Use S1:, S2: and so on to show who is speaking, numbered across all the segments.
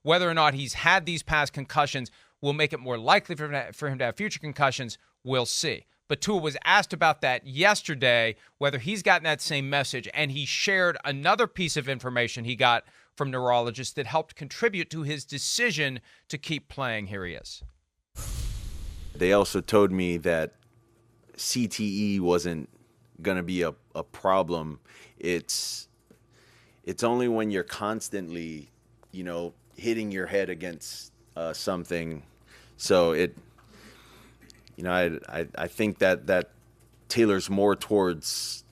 S1: Whether or not he's had these past concussions will make it more likely for him to have future concussions, we'll see. But Tua was asked about that yesterday, whether he's gotten that same message, and he shared another piece of information he got from neurologists that helped contribute to his decision to keep playing. Here he is.
S2: They also told me that CTE wasn't going to be a problem. It's only when you're constantly, hitting your head against something. So I think that tailors more towards,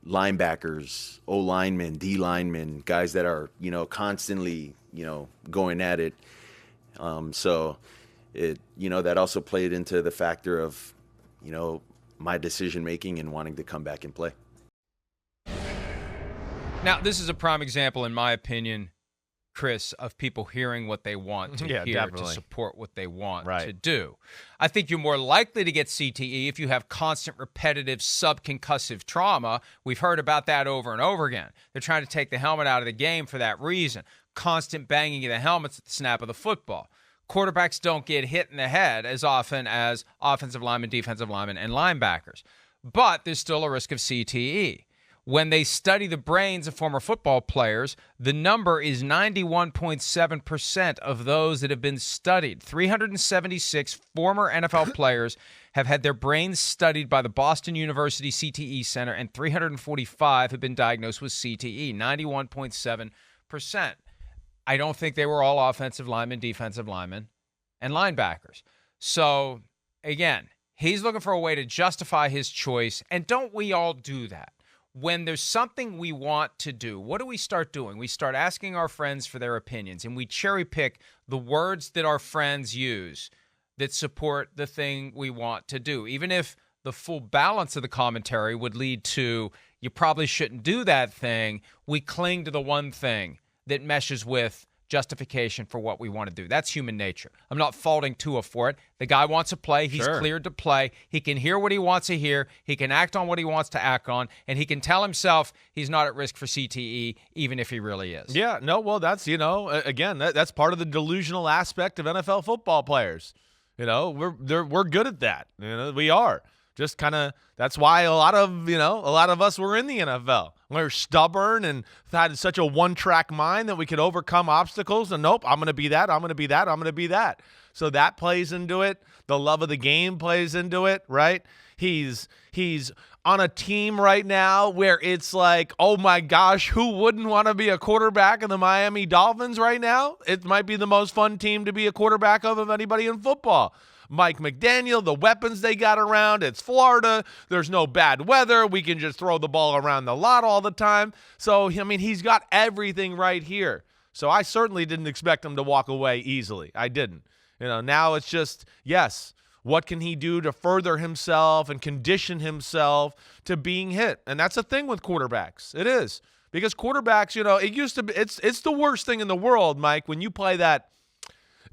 S2: linebackers, O linemen, D linemen, guys that are, constantly, going at it. So that also played into the factor of, my decision making and wanting to come back and play.
S1: Now, this is a prime example, in my opinion, Chris, of people hearing what they want to hear
S3: definitely.
S1: to support what they want to do. I think you're more likely to get CTE if you have constant, repetitive, subconcussive trauma. We've heard about that over and over again. They're trying to take the helmet out of the game for that reason. Constant banging of the helmets at the snap of the football. Quarterbacks don't get hit in the head as often as offensive linemen, defensive linemen, and linebackers. But there's still a risk of CTE. When they study the brains of former football players, the number is 91.7% of those that have been studied. 376 former NFL players have had their brains studied by the Boston University CTE Center, and 345 have been diagnosed with CTE, 91.7%. I don't think they were all offensive linemen, defensive linemen, and linebackers. So, again, he's looking for a way to justify his choice, and don't we all do that? When there's something we want to do, what do we start doing? We start asking our friends for their opinions, and we cherry pick the words that our friends use that support the thing we want to do. Even if the full balance of the commentary would lead to, you probably shouldn't do that thing, we cling to the one thing that meshes with justification for what we want to do. That's human nature. I'm not faulting Tua for it. The guy wants to play. He's cleared to play. He can hear what he wants to hear. He can act on what he wants to act on. And he can tell himself he's not at risk for CTE, even if he really is.
S3: Yeah, no, well, that's, again, that's part of the delusional aspect of NFL football players. We're good at that. We are. Just kind of, that's why a lot of us were in the NFL. We're stubborn and had such a one-track mind that we could overcome obstacles. And nope, I'm going to be that, I'm going to be that, I'm going to be that. So that plays into it. The love of the game plays into it, right? He's on a team right now where it's like, oh my gosh, who wouldn't want to be a quarterback of the Miami Dolphins right now? It might be the most fun team to be a quarterback of anybody in football. Mike McDaniel, the weapons they got around, it's Florida, there's no bad weather, we can just throw the ball around the lot all the time. So, he's got everything right here. So I certainly didn't expect him to walk away easily. I didn't. Now it's just, yes, what can he do to further himself and condition himself to being hit? And that's the thing with quarterbacks. It is. Because quarterbacks, it used to be, it's the worst thing in the world, Mike, when you play that,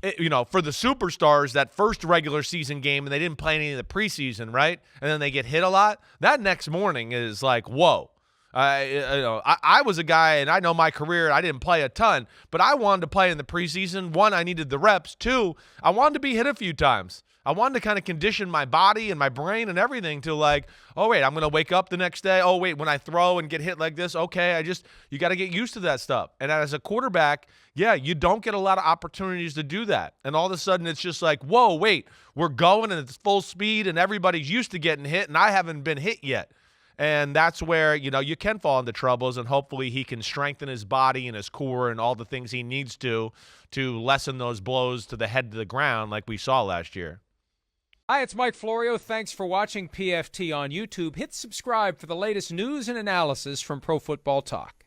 S3: for the superstars, that first regular season game, and they didn't play any of the preseason, right? And then they get hit a lot. That next morning is like, whoa. I was a guy, and I know my career, I didn't play a ton, but I wanted to play in the preseason. One, I needed the reps. Two, I wanted to be hit a few times. I wanted to kind of condition my body and my brain and everything to like, oh, wait, I'm going to wake up the next day. Oh, wait, when I throw and get hit like this, okay, you got to get used to that stuff. And as a quarterback, yeah, you don't get a lot of opportunities to do that. And all of a sudden it's just like, whoa, wait, we're going and it's full speed and everybody's used to getting hit and I haven't been hit yet. And that's where, you can fall into troubles, and hopefully he can strengthen his body and his core and all the things he needs to lessen those blows to the head to the ground like we saw last year.
S1: Hi, it's Mike Florio. Thanks for watching PFT on YouTube. Hit subscribe for the latest news and analysis from Pro Football Talk.